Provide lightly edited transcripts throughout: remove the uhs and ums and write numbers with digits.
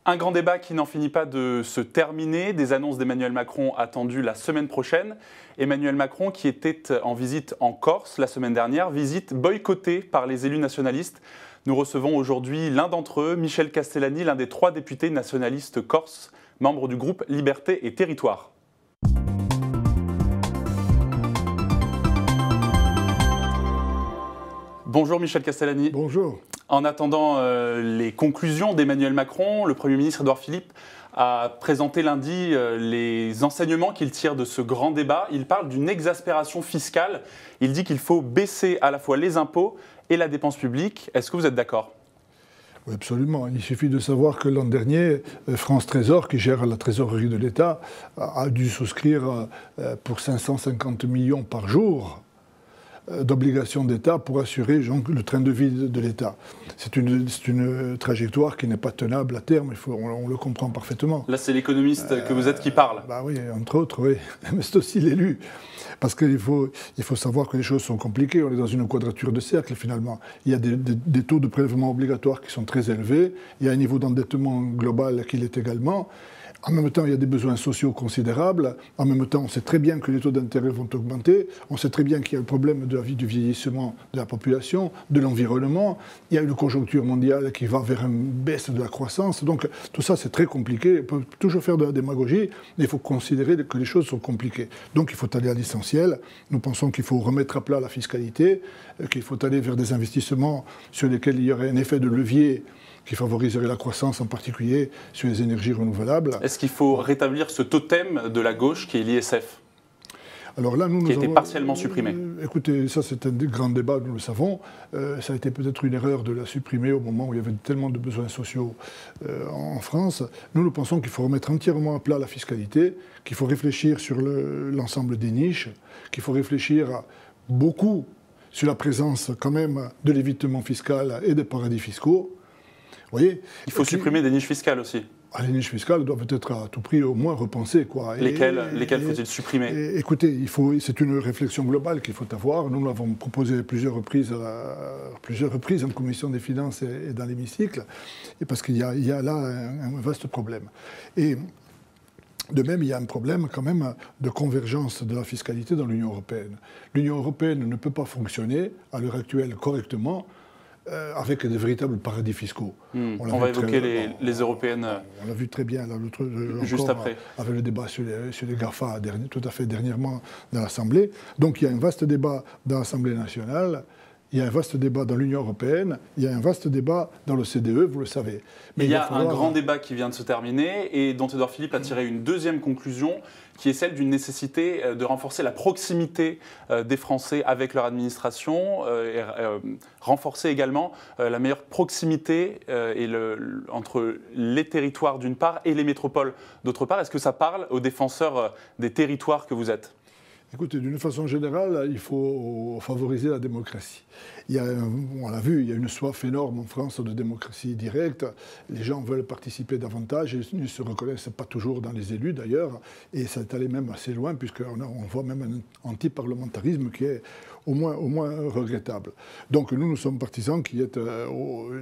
Un grand débat qui n'en finit pas de se terminer, des annonces d'Emmanuel Macron attendues la semaine prochaine. Emmanuel Macron qui était en visite en Corse la semaine dernière, visite boycottée par les élus nationalistes. Nous recevons aujourd'hui l'un d'entre eux, Michel Castellani, l'un des 3 députés nationalistes corses, membre du groupe Liberté et Territoire. Bonjour Michel Castellani. Bonjour. En attendant les conclusions d'Emmanuel Macron, le Premier ministre Édouard Philippe a présenté lundi les enseignements qu'il tire de ce grand débat. Il parle d'une exaspération fiscale. Il dit qu'il faut baisser à la fois les impôts et la dépense publique. Est-ce que vous êtes d'accord ? Oui, absolument. Il suffit de savoir que l'an dernier, France Trésor, qui gère la trésorerie de l'État, a dû souscrire pour 550 millions par jour d'obligations d'État pour assurer le train de vie de l'État. C'est une trajectoire qui n'est pas tenable à terme, on le comprend parfaitement. Là, c'est l'économiste que vous êtes qui parle. Bah oui, entre autres, oui. Mais c'est aussi l'élu. Parce qu'il faut savoir que les choses sont compliquées. On est dans une quadrature de cercle, finalement. Il y a des taux de prélèvement obligatoires qui sont très élevés. Il y a un niveau d'endettement global qui l'est également. En même temps, il y a des besoins sociaux considérables. En même temps, on sait très bien que les taux d'intérêt vont augmenter. On sait très bien qu'il y a le problème du vieillissement de la population, de l'environnement. Il y a une conjoncture mondiale qui va vers une baisse de la croissance. Donc, tout ça, c'est très compliqué. On peut toujours faire de la démagogie, mais il faut considérer que les choses sont compliquées. Donc, il faut aller à l'essentiel. Nous pensons qu'il faut remettre à plat la fiscalité, qu'il faut aller vers des investissements sur lesquels il y aurait un effet de levier qui favoriserait la croissance, en particulier sur les énergies renouvelables. Est-ce qu'il faut rétablir ce totem de la gauche qui est l'ISF ? Alors là, qui a été partiellement supprimé. Écoutez, ça c'est un grand débat, nous le savons. Ça a été peut-être une erreur de la supprimer au moment où il y avait tellement de besoins sociaux en France. Nous pensons qu'il faut remettre entièrement à plat la fiscalité, qu'il faut réfléchir sur l'ensemble des niches, qu'il faut réfléchir beaucoup sur la présence quand même de l'évitement fiscal et des paradis fiscaux. Vous voyez, il faut supprimer des niches fiscales aussi. Les niches fiscales doivent être à tout prix au moins repensées. Lesquelles faut-il supprimer ? Écoutez, c'est une réflexion globale qu'il faut avoir. Nous l'avons proposé plusieurs reprises en commission des finances et dans l'hémicycle, parce qu'il y a là un vaste problème. Et de même, il y a un problème quand même de convergence de la fiscalité dans l'Union européenne. L'Union européenne ne peut pas fonctionner à l'heure actuelle correctement avec des véritables paradis fiscaux. On va évoquer les européennes. On l'a vu très bien là, juste après. Avec le débat sur les GAFA tout à fait dernièrement dans l'Assemblée. Donc il y a un vaste débat dans l'Assemblée nationale, il y a un vaste débat dans l'Union européenne, il y a un vaste débat dans le CDE, vous le savez. Mais il y a un grand débat qui vient de se terminer et dont Édouard Philippe a tiré une deuxième conclusion qui est celle d'une nécessité de renforcer la proximité des Français avec leur administration et renforcer également la meilleure proximité entre les territoires d'une part et les métropoles d'autre part. Est-ce que ça parle aux défenseurs des territoires que vous êtes ? Écoutez, d'une façon générale, il faut favoriser la démocratie. On l'a vu, il y a une soif énorme en France de démocratie directe. Les gens veulent participer davantage et ne se reconnaissent pas toujours dans les élus d'ailleurs. Et ça est allé même assez loin puisqu'on voit même un anti-parlementarisme qui est au moins regrettable. Donc nous sommes partisans qu'il y ait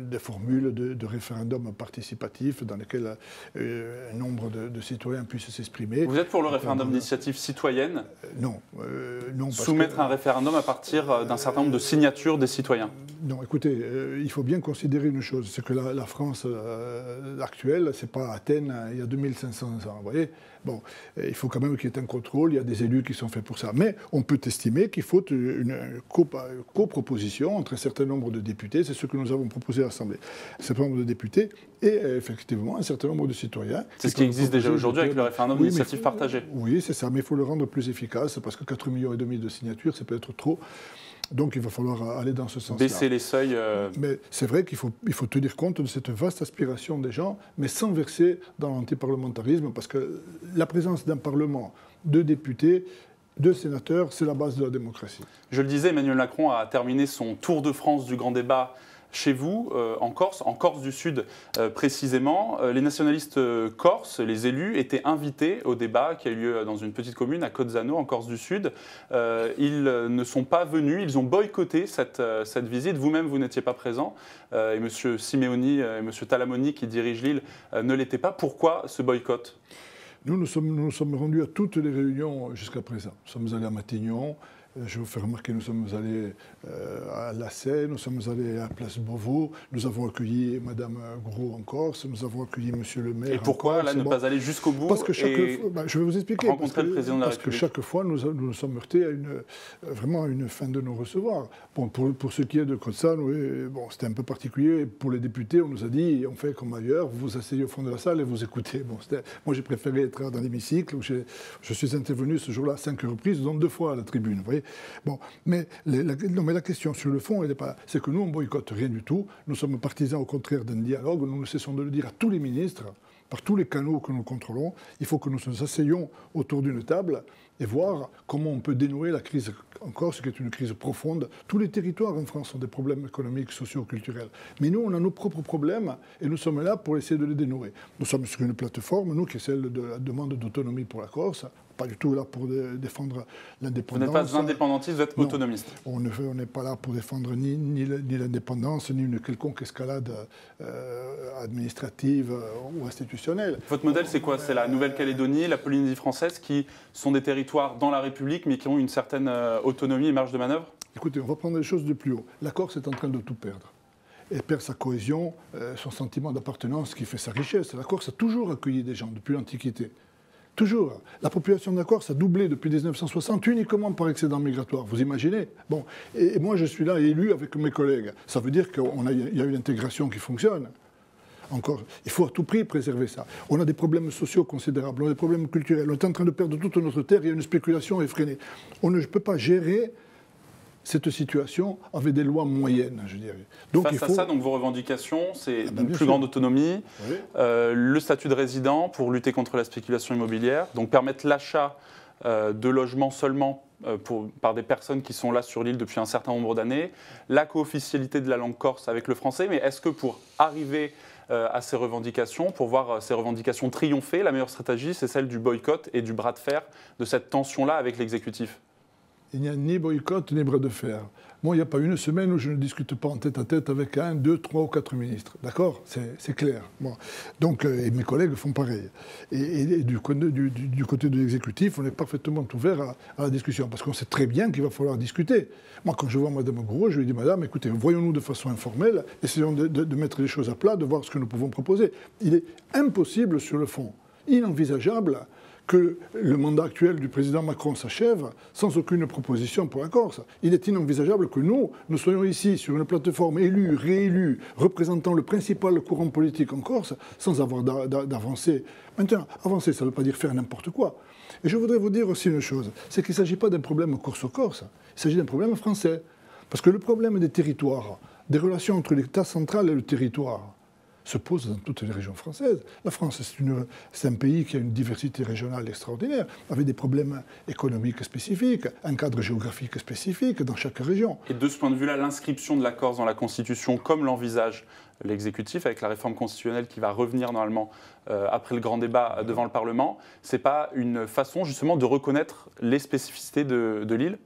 des formules de référendum participatif dans lesquelles un nombre de citoyens puissent s'exprimer. Vous êtes pour le référendum d'initiative citoyenne ? Non. Soumettre un référendum à partir d'un certain nombre de signatures des citoyens ? Non, écoutez, il faut bien considérer une chose, c'est que la France actuelle, c'est pas Athènes il y a 2500 ans, vous voyez. Bon, il faut quand même qu'il y ait un contrôle, il y a des élus qui sont faits pour ça. Mais on peut estimer qu'il faut une coproposition entre un certain nombre de députés, c'est ce que nous avons proposé à l'Assemblée, un certain nombre de députés et effectivement un certain nombre de citoyens. C'est ce qui existe déjà aujourd'hui avec le référendum d'initiative partagée. Oui, c'est ça, mais il faut le rendre plus efficace parce que 4,5 millions de signatures, c'est peut-être trop. Donc il va falloir aller dans ce sens-là. Baisser les seuils. Mais c'est vrai qu'il faut tenir compte de cette vaste aspiration des gens, mais sans verser dans l'antiparlementarisme, parce que la présence d'un Parlement, de députés, de sénateurs, c'est la base de la démocratie. Je le disais, Emmanuel Macron a terminé son tour de France du grand débat Chez vous, en Corse du Sud précisément, les nationalistes corses, les élus, étaient invités au débat qui a eu lieu dans une petite commune à Cozzano, en Corse du Sud. Ils ne sont pas venus, ils ont boycotté cette visite. Vous-même, vous n'étiez pas présent. Et M. Simeoni et M. Talamoni, qui dirigent l'île, ne l'étaient pas. Pourquoi ce boycott ? Nous sommes rendus à toutes les réunions jusqu'à présent. Nous sommes allés à Matignon. Je vous fais remarquer, nous sommes allés à La Seine, nous sommes allés à Place Beauvau, nous avons accueilli Mme Gros en Corse, nous avons accueilli M. le maire. Et pourquoi là ne pas aller jusqu'au bout? Parce que je vais vous expliquer. Rencontrer le président de la République. Parce que chaque fois, nous nous sommes heurtés à vraiment à une fin de non-recevoir. Bon, pour ce qui est de Cozzano, bon, c'était un peu particulier. Pour les députés, on nous a dit, on fait comme ailleurs, vous vous asseyez au fond de la salle et vous écoutez. Bon, moi, j'ai préféré être dans l'hémicycle où je suis intervenu ce jour-là à 5 reprises, dont 2 fois à la tribune. Vous voyez. Bon, mais la question sur le fond, elle n'est pas là. C'est que nous, on ne boycotte rien du tout. Nous sommes partisans, au contraire, d'un dialogue. Nous ne cessons de le dire à tous les ministres, par tous les canaux que nous contrôlons. Il faut que nous nous asseyions autour d'une table et voir comment on peut dénouer la crise en Corse, qui est une crise profonde. Tous les territoires en France ont des problèmes économiques, sociaux, culturels. Mais nous, on a nos propres problèmes et nous sommes là pour essayer de les dénouer. Nous sommes sur une plateforme, nous, qui est celle de la demande d'autonomie pour la Corse. Pas du tout là pour défendre l'indépendance. Vous n'êtes pas indépendantiste, vous êtes autonomiste. On n'est pas là pour défendre ni l'indépendance, ni une quelconque escalade administrative ou institutionnelle. Votre modèle, c'est quoi? C'est la Nouvelle-Calédonie, la Polynésie française, qui sont des territoires dans la République, mais qui ont une certaine autonomie et marge de manœuvre? Écoutez, on va prendre les choses de plus haut. La Corse est en train de tout perdre. Elle perd sa cohésion, son sentiment d'appartenance qui fait sa richesse. La Corse a toujours accueilli des gens depuis l'Antiquité. Toujours. La population de la Corse a doublé depuis 1960 uniquement par excédent migratoire. Vous imaginez? Bon. Et moi, je suis là élu avec mes collègues. Ça veut dire qu'il y a une intégration qui fonctionne. Encore, il faut à tout prix préserver ça. On a des problèmes sociaux considérables, on a des problèmes culturels. On est en train de perdre toute notre terre. Il y a une spéculation effrénée. On ne peut pas gérer cette situation avec des lois moyennes, je dirais. Donc, face à ça, donc, vos revendications, c'est une plus grande autonomie, oui. Le statut de résident pour lutter contre la spéculation immobilière, donc permettre l'achat de logements seulement par des personnes qui sont là sur l'île depuis un certain nombre d'années, la co-officialité de la langue corse avec le français, mais est-ce que pour arriver à ces revendications, pour voir ces revendications triompher, la meilleure stratégie, c'est celle du boycott et du bras de fer, de cette tension-là avec l'exécutif? Il n'y a ni boycott ni bras de fer. Moi, il n'y a pas une semaine où je ne discute pas en tête-à-tête avec 1, 2, 3 ou 4 ministres. D'accord? C'est clair. Bon. Donc, et mes collègues font pareil. Et du côté de l'exécutif, on est parfaitement ouvert à la discussion. Parce qu'on sait très bien qu'il va falloir discuter. Moi, quand je vois Mme Gros, je lui dis, Madame, écoutez, voyons-nous de façon informelle, essayons de mettre les choses à plat, de voir ce que nous pouvons proposer. Il est impossible sur le fond, inenvisageable, que le mandat actuel du président Macron s'achève sans aucune proposition pour la Corse. Il est inenvisageable que nous soyons ici sur une plateforme élue, réélue, représentant le principal courant politique en Corse, sans avoir d'avancée. Maintenant, avancer, ça ne veut pas dire faire n'importe quoi. Et je voudrais vous dire aussi une chose, c'est qu'il ne s'agit pas d'un problème corse-corse, il s'agit d'un problème français. Parce que le problème des territoires, des relations entre l'État central et le territoire, se pose dans toutes les régions françaises. La France, c'est un pays qui a une diversité régionale extraordinaire, avec des problèmes économiques spécifiques, un cadre géographique spécifique dans chaque région. Et de ce point de vue-là, l'inscription de la Corse dans la Constitution, comme l'envisage l'exécutif, avec la réforme constitutionnelle qui va revenir normalement après le grand débat devant le Parlement, ce n'est pas une façon justement de reconnaître les spécificités de l'île?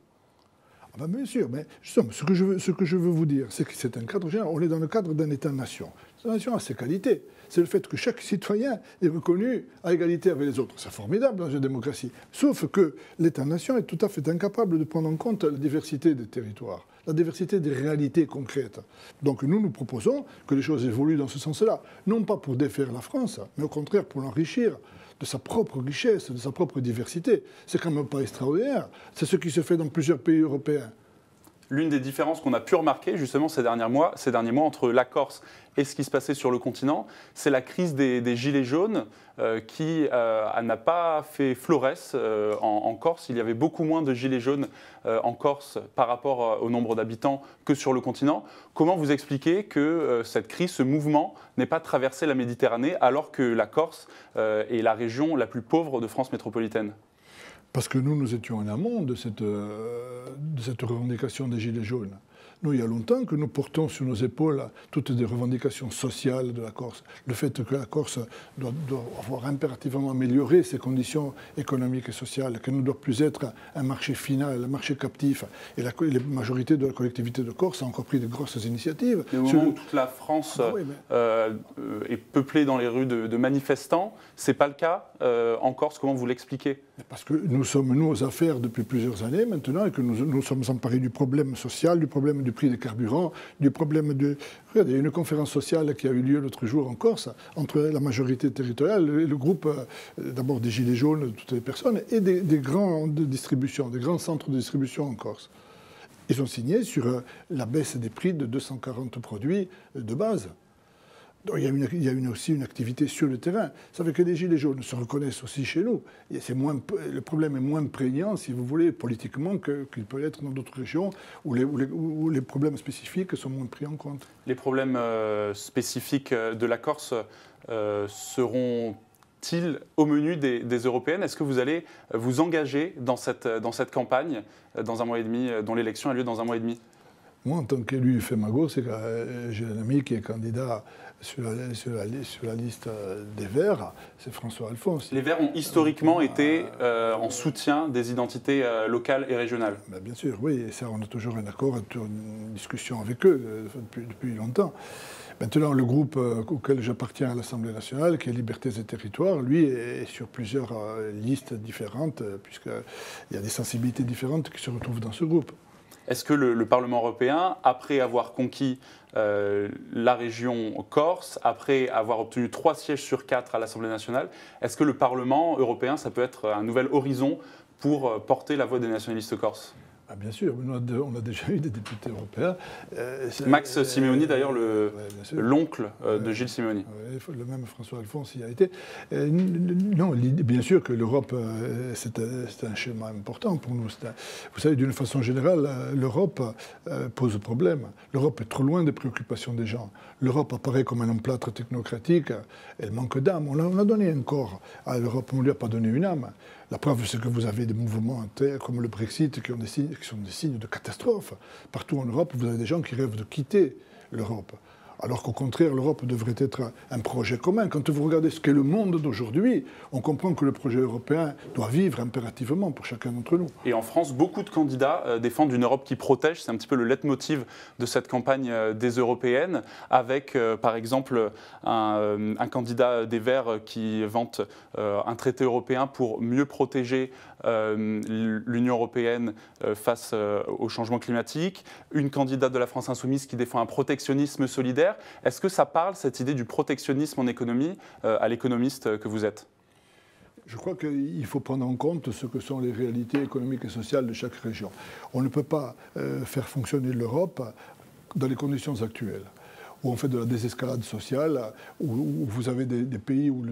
Ah ben bien sûr, mais justement, ce que je veux vous dire, c'est que c'est un cadre général. On est dans le cadre d'un État-nation. Cette nation a ses qualités. C'est le fait que chaque citoyen est reconnu à égalité avec les autres. C'est formidable dans une démocratie. Sauf que l'État-nation est tout à fait incapable de prendre en compte la diversité des territoires, la diversité des réalités concrètes. Donc nous proposons que les choses évoluent dans ce sens-là. Non pas pour défaire la France, mais au contraire pour l'enrichir de sa propre richesse, de sa propre diversité. C'est quand même pas extraordinaire. C'est ce qui se fait dans plusieurs pays européens. L'une des différences qu'on a pu remarquer justement ces derniers mois entre la Corse et ce qui se passait sur le continent, c'est la crise des gilets jaunes qui n'a pas fait florès en Corse. Il y avait beaucoup moins de gilets jaunes en Corse par rapport au nombre d'habitants que sur le continent. Comment vous expliquez que cette crise, ce mouvement, n'ait pas traversé la Méditerranée alors que la Corse est la région la plus pauvre de France métropolitaine ? Parce que nous étions en amont de cette revendication des Gilets jaunes. Nous, il y a longtemps que nous portons sur nos épaules toutes des revendications sociales de la Corse. Le fait que la Corse doit avoir impérativement amélioré ses conditions économiques et sociales, qu'elle ne doit plus être un marché final, un marché captif. Et la majorité de la collectivité de Corse a encore pris de grosses initiatives. Et au moment où toute la France est peuplée dans les rues de manifestants, ce n'est pas le cas en Corse. Comment vous l'expliquez? Parce que nous sommes, nous, aux affaires depuis plusieurs années maintenant et que nous sommes emparés du problème social, du problème du prix des carburants, du problème de... Regardez, il y a une conférence sociale qui a eu lieu l'autre jour en Corse entre la majorité territoriale et le groupe, d'abord des Gilets jaunes, de toutes les personnes, et des grandes distributions, des grands centres de distribution en Corse. Ils ont signé sur la baisse des prix de 240 produits de base. Donc, il y a aussi une activité sur le terrain. Ça fait que les Gilets jaunes se reconnaissent aussi chez nous. Et le problème est moins prégnant, si vous voulez, politiquement, qu'il peut l'être dans d'autres régions où les problèmes spécifiques sont moins pris en compte. Les problèmes spécifiques de la Corse seront-ils au menu des Européennes? Est-ce que vous allez vous engager dans cette campagne dans un mois et demi, dont l'élection a lieu dans un mois et demi? Moi, en tant qu'élu FEMAGO, c'est que j'ai un ami qui est candidat sur la liste des Verts, c'est François Alphonse. Les Verts ont historiquement été en soutien des identités locales et régionales. Ben bien sûr, oui, et ça, on a toujours un accord, une discussion avec eux depuis longtemps. Maintenant, le groupe auquel j'appartiens à l'Assemblée nationale, qui est Libertés et Territoires, lui, est sur plusieurs listes différentes, puisqu'il y a des sensibilités différentes qui se retrouvent dans ce groupe. Est-ce que le Parlement européen, après avoir conquis la région Corse, après avoir obtenu 3 sièges sur 4 à l'Assemblée nationale, est-ce que le Parlement européen, ça peut être un nouvel horizon pour porter la voix des nationalistes corses? Ah bien sûr, on a déjà eu des députés européens. Max Simeoni, d'ailleurs, l'oncle de Gilles Simeoni. Le même François Alphonse y a été. Non, bien sûr que l'Europe, c'est un schéma important pour nous. Vous savez, d'une façon générale, l'Europe pose problème. L'Europe est trop loin des préoccupations des gens. L'Europe apparaît comme un emplâtre technocratique. Elle manque d'âme. On a donné un corps à l'Europe, on ne lui a pas donné une âme. La preuve, c'est que vous avez des mouvements comme le Brexit qui sont des signes de catastrophe. Partout en Europe, vous avez des gens qui rêvent de quitter l'Europe. Alors qu'au contraire, l'Europe devrait être un projet commun. Quand vous regardez ce qu'est le monde d'aujourd'hui, on comprend que le projet européen doit vivre impérativement pour chacun d'entre nous. Et en France, beaucoup de candidats défendent une Europe qui protège. C'est un petit peu le leitmotiv de cette campagne des Européennes, avec par exemple un candidat des Verts qui vante un traité européen pour mieux protéger l'Union européenne face au changement climatique, une candidate de la France insoumise qui défend un protectionnisme solidaire. Est-ce que ça parle, cette idée du protectionnisme en économie, à l'économiste que vous êtes? Je crois qu'il faut prendre en compte ce que sont les réalités économiques et sociales de chaque région. On ne peut pas faire fonctionner l'Europe dans les conditions actuelles, où on fait de la désescalade sociale, où vous avez des pays où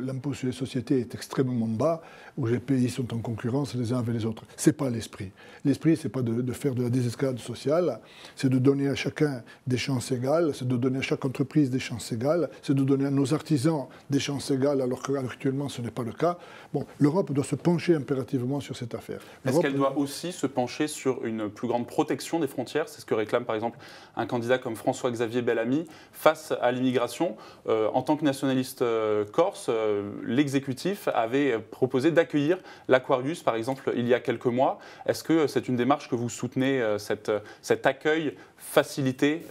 l'impôt sur les sociétés est extrêmement bas, où les pays sont en concurrence les uns avec les autres. Ce n'est pas l'esprit. L'esprit, ce n'est pas de faire de la désescalade sociale, c'est de donner à chacun des chances égales, c'est de donner à chaque entreprise des chances égales, c'est de donner à nos artisans des chances égales, alors qu'actuellement ce n'est pas le cas. Bon, l'Europe doit se pencher impérativement sur cette affaire. Est-ce qu'elle doit aussi se pencher sur une plus grande protection des frontières? C'est ce que réclame par exemple un candidat comme François-Xavier Bellamy face à l'immigration. En tant que nationaliste corse, l'exécutif avait proposé d'accueillir l'Aquarius, par exemple, il y a quelques mois. Est-ce que c'est une démarche que vous soutenez, cet accueil facilité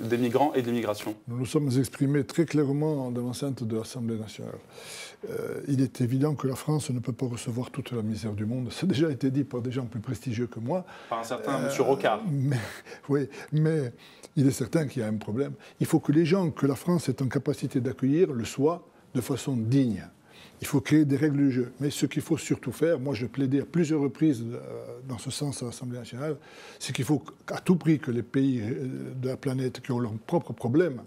des migrants et de l'immigration? Nous nous sommes exprimés très clairement dans l'enceinte de l'Assemblée nationale. Il est évident que la France ne peut pas recevoir toute la misère du monde. Ça a déjà été dit par des gens plus prestigieux que moi. Par un certain M. Rocard. Oui, mais il est certain qu'il y a un problème. Il faut que les gens que la France est en capacité d'accueillir le soient de façon digne. Il faut créer des règles du jeu. Mais ce qu'il faut surtout faire, moi je plaidais à plusieurs reprises dans ce sens à l'Assemblée nationale, c'est qu'il faut à tout prix que les pays de la planète qui ont leurs propres problèmes,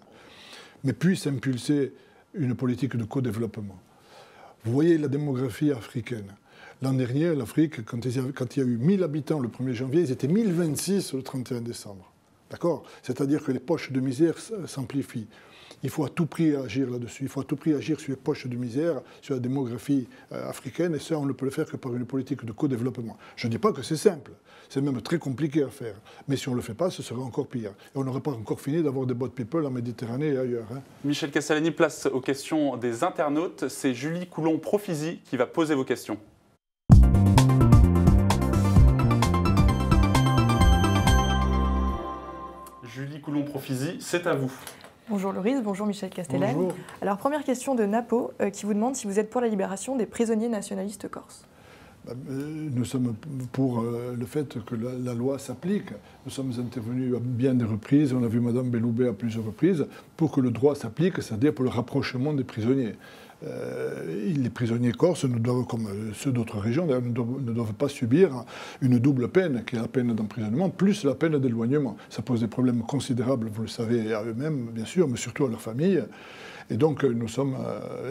mais puissent impulser une politique de co-développement. Vous voyez la démographie africaine. L'an dernier, l'Afrique, quand il y a eu 1000 habitants le 1er janvier, ils étaient 1026 le 31 décembre. D'accord ? C'est-à-dire que les poches de misère s'amplifient. Il faut à tout prix agir là-dessus. Il faut à tout prix agir sur les poches de misère, sur la démographie africaine, et ça, on ne peut le faire que par une politique de co-développement. Je ne dis pas que c'est simple, c'est même très compliqué à faire. Mais si on ne le fait pas, ce sera encore pire. Et on n'aurait pas encore fini d'avoir des boat people en Méditerranée et ailleurs. Michel Castellani place aux questions des internautes. C'est Julie Coulon-Profisi qui va poser vos questions. Julie Coulon-Profisi, c'est à vous. Bonjour Loris, bonjour Michel Castellani. Bonjour. Alors première question de Napo qui vous demande si vous êtes pour la libération des prisonniers nationalistes corses. Nous sommes pour le fait que la loi s'applique. Nous sommes intervenus à bien des reprises, on a vu Mme Belloubet à plusieurs reprises, pour que le droit s'applique, c'est-à-dire pour le rapprochement des prisonniers. Les prisonniers corses, comme ceux d'autres régions, ne doivent pas subir une double peine, qui est la peine d'emprisonnement, plus la peine d'éloignement. Ça pose des problèmes considérables, vous le savez, à eux-mêmes, bien sûr, mais surtout à leurs familles. Et donc, nous sommes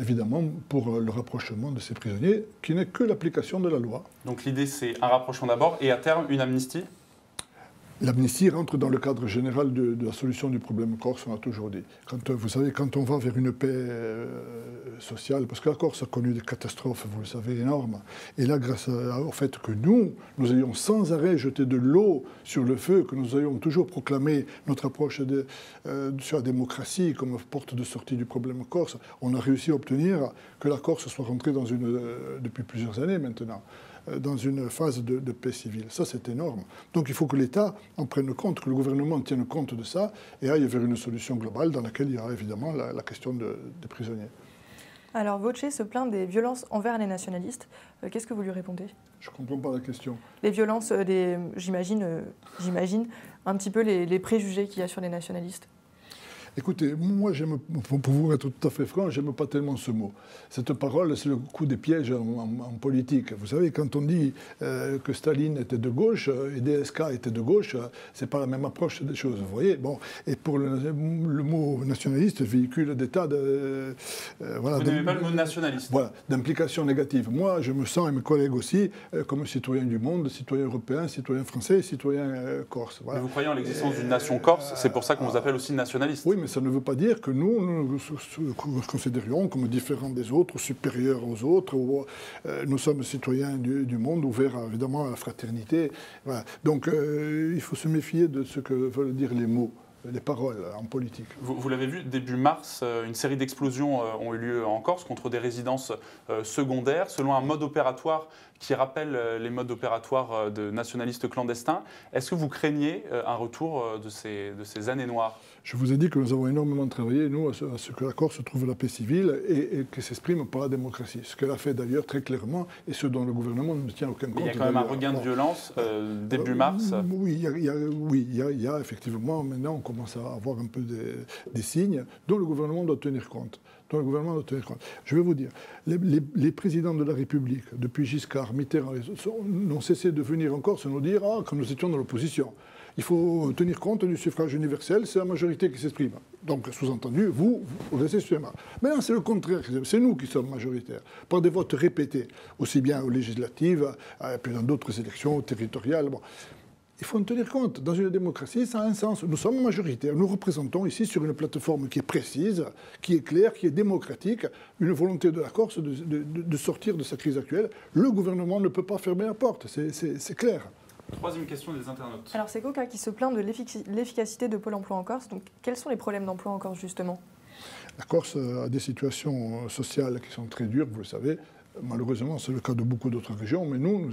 évidemment pour le rapprochement de ces prisonniers, qui n'est que l'application de la loi. Donc l'idée, c'est un rapprochement d'abord, et à terme, une amnistie ? L'amnistie rentre dans le cadre général de la solution du problème corse, on a toujours dit. Vous savez, quand on va vers une paix sociale, parce que la Corse a connu des catastrophes, vous le savez, énormes, et là, grâce au fait que nous ayons sans arrêt jeté de l'eau sur le feu, que nous ayons toujours proclamé notre approche sur la démocratie comme porte de sortie du problème corse, on a réussi à obtenir que la Corse soit rentrée depuis plusieurs années maintenant, dans une phase de paix civile. Ça, c'est énorme. Donc il faut que l'État en prenne compte, que le gouvernement tienne compte de ça et aille vers une solution globale dans laquelle il y aura évidemment la question des prisonniers. Alors Voce se plaint des violences envers les nationalistes. Qu'est-ce que vous lui répondez? Je ne comprends pas la question. Les violences, j'imagine un petit peu les préjugés qu'il y a sur les nationalistes. Écoutez, moi, pour vous être tout à fait franc, j'aime pas tellement ce mot. Cette parole, c'est le coup des pièges en politique. Vous savez, quand on dit que Staline était de gauche et DSK était de gauche, c'est pas la même approche des choses, vous voyez. Bon, et pour le mot nationaliste véhicule des tas de... Vous n'aimez pas le mot nationaliste? Voilà, d'implications négatives. Moi, je me sens, et mes collègues aussi, comme citoyen du monde, citoyen européen, citoyen français, citoyen corse. Voilà. Mais vous croyez en l'existence d'une nation corse, c'est pour ça qu'on vous appelle aussi nationaliste? Oui, mais ça ne veut pas dire que nous considérions comme différents des autres, supérieurs aux autres. Nous sommes citoyens du monde, ouverts évidemment à la fraternité. Voilà. Donc il faut se méfier de ce que veulent dire les mots, les paroles en politique. Vous l'avez vu, début mars, une série d'explosions ont eu lieu en Corse contre des résidences secondaires, selon un mode opératoire qui rappelle les modes opératoires de nationalistes clandestins. Est-ce que vous craignez un retour de ces années noires? Je vous ai dit que nous avons énormément travaillé, nous, à ce que la Corse trouve la paix civile et qu'elle s'exprime par la démocratie. Ce qu'elle a fait d'ailleurs très clairement et ce dont le gouvernement ne tient aucun compte. Il y a quand même un regain de violence début mars. Oui, il y a effectivement, maintenant on commence à avoir un peu des signes dont le gouvernement doit tenir compte. Je vais vous dire, les présidents de la République, depuis Giscard, Mitterrand, n'ont cessé de venir en Corse nous dire quand nous étions dans l'opposition. Il faut tenir compte du suffrage universel, c'est la majorité qui s'exprime. Donc, sous-entendu, vous restez sur moi. Maintenant, c'est le contraire, c'est nous qui sommes majoritaires, par des votes répétés, aussi bien aux législatives, puis dans d'autres élections territoriales. Bon. Il faut en tenir compte. Dans une démocratie, ça a un sens. Nous sommes majoritaires. Nous représentons ici, sur une plateforme qui est précise, qui est claire, qui est démocratique, une volonté de la Corse de sortir de sa crise actuelle. Le gouvernement ne peut pas fermer la porte, c'est clair. Troisième question des internautes. Alors c'est Coca qui se plaint de l'efficacité de Pôle emploi en Corse. Donc quels sont les problèmes d'emploi en Corse justement? La Corse a des situations sociales qui sont très dures, vous le savez. Malheureusement, c'est le cas de beaucoup d'autres régions, mais nous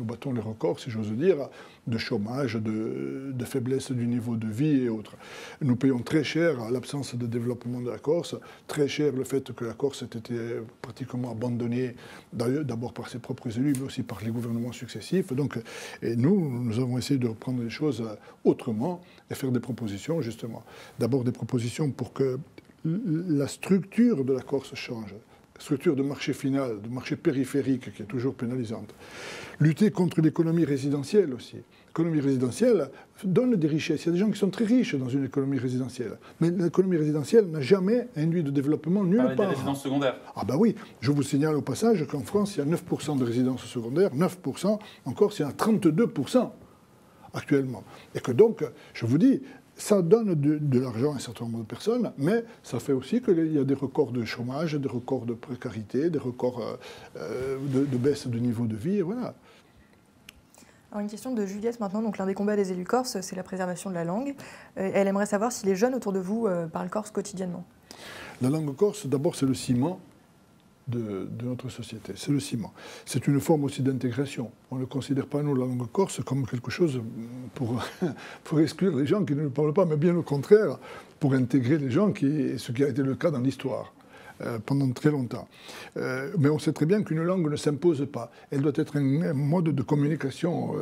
battons les records, si j'ose dire, de chômage, de faiblesse du niveau de vie et autres. Nous payons très cher l'absence de développement de la Corse, très cher le fait que la Corse ait été pratiquement abandonnée, d'abord par ses propres élus, mais aussi par les gouvernements successifs. Donc, et nous avons essayé de reprendre les choses autrement et faire des propositions, justement. D'abord des propositions pour que la structure de la Corse change. Structure de marché final, de marché périphérique qui est toujours pénalisante. Lutter contre l'économie résidentielle aussi. L'économie résidentielle donne des richesses. Il y a des gens qui sont très riches dans une économie résidentielle. Mais l'économie résidentielle n'a jamais induit de développement nulle part. Des résidences secondaires. Ah ben oui, je vous signale au passage qu'en France, il y a 9% de résidences secondaires, 9%, en Corse, il y en a 32% actuellement. Et que donc, je vous dis, Ça donne de l'argent à un certain nombre de personnes, mais ça fait aussi qu'il y a des records de chômage, des records de précarité, des records de baisse de niveau de vie, et voilà. Alors une question de Juliette maintenant. Donc l'un des combats des élus corses, c'est la préservation de la langue. Elle aimerait savoir si les jeunes autour de vous parlent corse quotidiennement. La langue corse, d'abord, c'est le ciment de notre société. C'est le ciment. C'est une forme aussi d'intégration. On ne considère pas, nous, la langue corse comme quelque chose pour exclure les gens qui ne le parlent pas, mais bien au contraire, pour intégrer les gens, ce qui a été le cas dans l'histoire. Pendant très longtemps. Mais on sait très bien qu'une langue ne s'impose pas. Elle doit être un mode de communication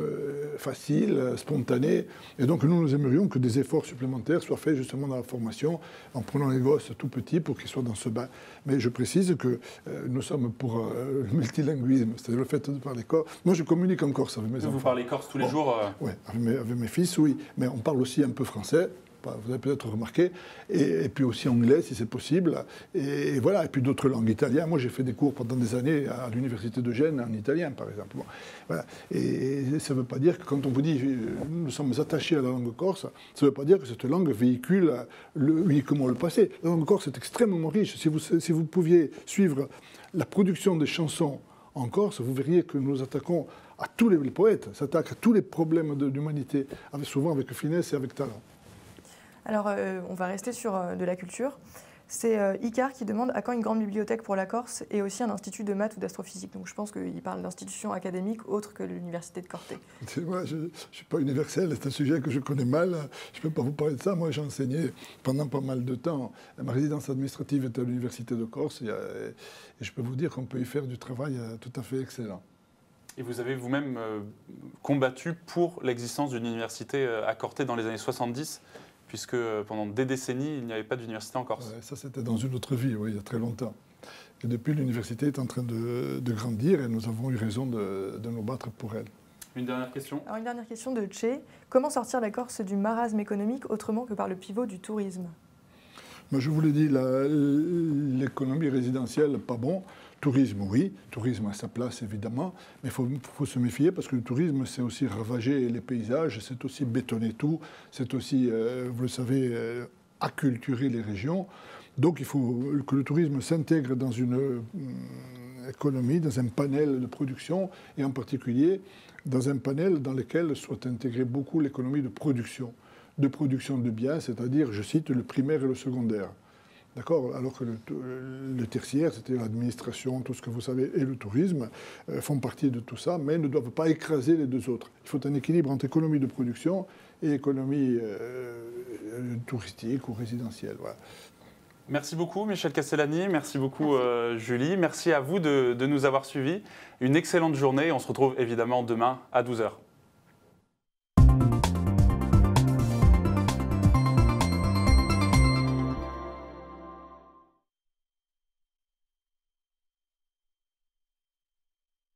facile, spontané. Et donc nous aimerions que des efforts supplémentaires soient faits justement dans la formation, en prenant les gosses tout petits pour qu'ils soient dans ce bain. Mais je précise que nous sommes pour le multilinguisme, c'est-à-dire le fait de parler corse. Moi je communique en corse avec mes enfants. Vous parlez corse tous les jours Oui, avec mes fils, oui. Mais on parle aussi un peu français. Vous avez peut-être remarqué, et puis aussi anglais si c'est possible, et voilà, et puis d'autres langues, italien. Moi j'ai fait des cours pendant des années à l'université de Gênes en italien par exemple. Bon, voilà. Et ça ne veut pas dire que quand on vous dit nous sommes attachés à la langue corse, ça ne veut pas dire que cette langue véhicule uniquement le passé. La langue corse est extrêmement riche. Si vous pouviez suivre la production des chansons en Corse, vous verriez que nous attaquons à tous les poètes, s'attaquent à tous les problèmes de l'humanité, souvent avec finesse et avec talent. Alors, on va rester sur de la culture. C'est Icar qui demande à quand une grande bibliothèque pour la Corse et aussi un institut de maths ou d'astrophysique. Donc je pense qu'il parle d'institutions académiques autres que l'université de Corté. Moi, je ne suis pas universel, c'est un sujet que je connais mal. Je ne peux pas vous parler de ça. Moi, j'ai enseigné pendant pas mal de temps. Ma résidence administrative était à l'université de Corse et je peux vous dire qu'on peut y faire du travail tout à fait excellent. Et vous avez vous-même combattu pour l'existence d'une université à Corté dans les années 70 puisque pendant des décennies, il n'y avait pas d'université en Corse. Ouais, ça, c'était dans une autre vie, oui, il y a très longtemps. Et depuis, l'université est en train de grandir et nous avons eu raison de nous battre pour elle. Une dernière question. Alors, une dernière question de Tché. Comment sortir la Corse du marasme économique autrement que par le pivot du tourisme ? Moi, je vous l'ai dit, l'économie résidentielle, pas bon. Tourisme, oui. Tourisme à sa place, évidemment. Mais il faut se méfier parce que le tourisme, c'est aussi ravager les paysages, c'est aussi bétonner tout, c'est aussi, vous le savez, acculturer les régions. Donc, il faut que le tourisme s'intègre dans une économie, dans un panel de production, et en particulier dans un panel dans lequel soit intégrée beaucoup l'économie de production de biens, c'est-à-dire, je cite, le primaire et le secondaire. D'accord ? Alors que le tertiaire, c'est-à-dire l'administration, tout ce que vous savez, et le tourisme, font partie de tout ça, mais ne doivent pas écraser les deux autres. Il faut un équilibre entre économie de production et économie touristique ou résidentielle. Voilà. Merci beaucoup Michel Castellani, merci beaucoup Julie, merci à vous de nous avoir suivis. Une excellente journée, on se retrouve évidemment demain à 12h.